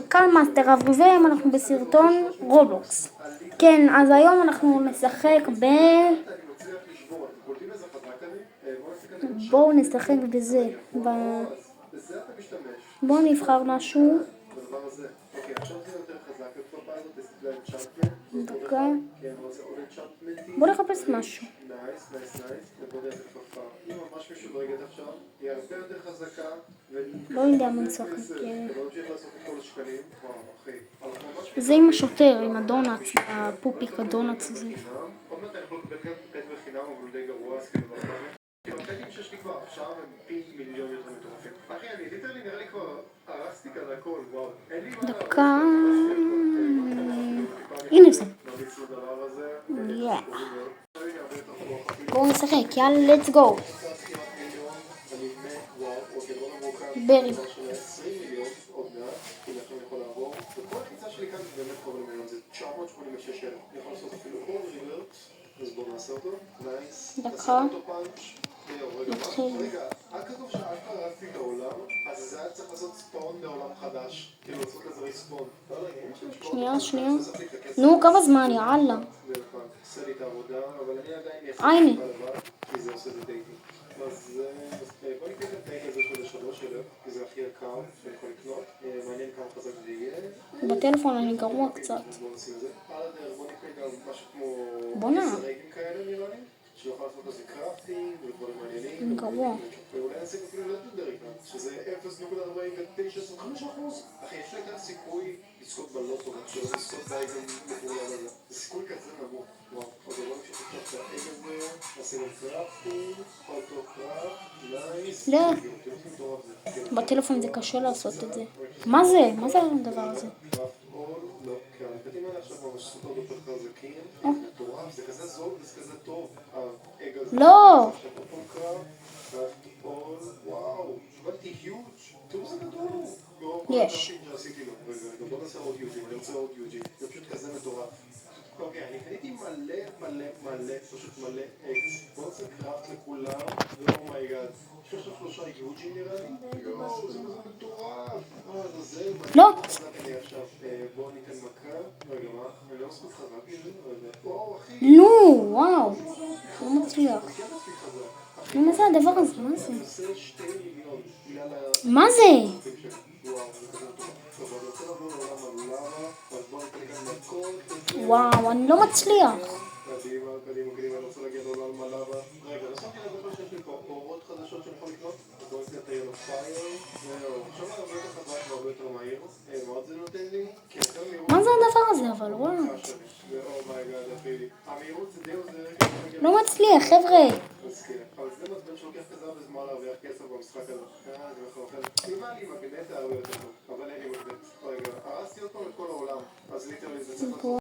קלמאסטר אביבים, אנחנו בסרטון רובלוקס. כן, אז היום אנחנו נשחק בואו נשחק בזה. בואו נבחר משהו. דקה. בואו נחפש משהו. לא יודע מה נשחק. זה עם השוטר, עם הדונאץ, הפופיק הדונאץ הזה. הקטעים שיש לי כבר עכשיו הם פי מיליון יותר מטורפים. אחי, אני ליטרלי נראה לי כבר הרסתי כזה הכל, וואו. דקה. הנה זה. בואו נשחק, יאללה, let's go. ברי. דקה. נתחיל. הכתוב שאשכרה רצתי את העולם, אז זה היה צריך לעשות ספון לעולם חדש, כאילו לעשות איזה ריספון. שנייה. נו, כמה זמן, יאללה. עושה לי את העבודה, אבל אני עדיין הנה. כי זה עושה את הדייטים. אז בוא נקרא את הדייט הזה של 3,000, כי זה הכי יקר שאני יכול לקנות. מעניין כמה חזק זה יהיה. בטלפון אני גרוע קצת. בוא נשים את זה. על הדרך בוא נקרא גם משהו כמו בונה. 10 רייטים כאלה נראה לי. שיוכל לעשות לזה קראפטינג ודברים מעניינים. אני גרוע. ואולי נעשה אפילו לדבר איתם, שזה 0.49%. אחי, יש לי יותר סיכוי לזכות בלוטו, שלא לזכות באגל מטורלל הזה. זה סיכוי כזה נמוך. וואו, אז בוא נמשיך עכשיו את האגל הזה, נעשה לו קראפטינג, אוטו-קראפט, נייס. לא. בטלפון זה קשה לעשות את זה. מה זה? מה זה הדבר הזה? לא, כי הנקטים האלה עכשיו ממש סופר דופר חזקים. מטורף, זה כזה זול וזה כזה טוב. לא. וואו, קיבלתי היוג' תראו זה גדול. יש. בוא נעשה עוד יוג'י, אני רוצה עוד יוג'י. זה פשוט כזה מטורף. אוקיי, אני קניתי מלא, פשוט מלא אקס. בוא נעשה קראפט לכולם, ואומייגאד. יש עכשיו 3 יוג'י נראה לי? יואו, זה מטורף. זה לא. בואו ניתן מכה. רגע, מה? אני לא מספיק חזק. וואו, אחי. נו, וואו. לא מצליח. מה זה הדבר הזה? מה זה? מה זה? וואו, אני לא מצליח. קדימה, אני רוצה להגיע לעולם מלאבה. רגע, לא שמתי לב שיש לי פה אורות חדשות שאני יכול לקנות. אז בואו נקרא את היאלו פייר. זהו, עכשיו אני הרבה יותר חזק והרבה יותר מהיר. מאוד זה נותן לי. מה זה הדבר הזה? אבל וואו. אומייגאד, אחי. המהירות זה די עוזר. לא מצליח, חבר'ה. אז כן, אבל זה מעצבן שלוקח כזה הרבה זמן להרוויח כסף במשחק הזה. זה מחלחל. אם היה לי מגנט היה הרבה יותר טוב, אבל אין לי מגנט. רגע, הרסתי עוד פעם את כל העולם. אז ליטרלי זה צריך לעשות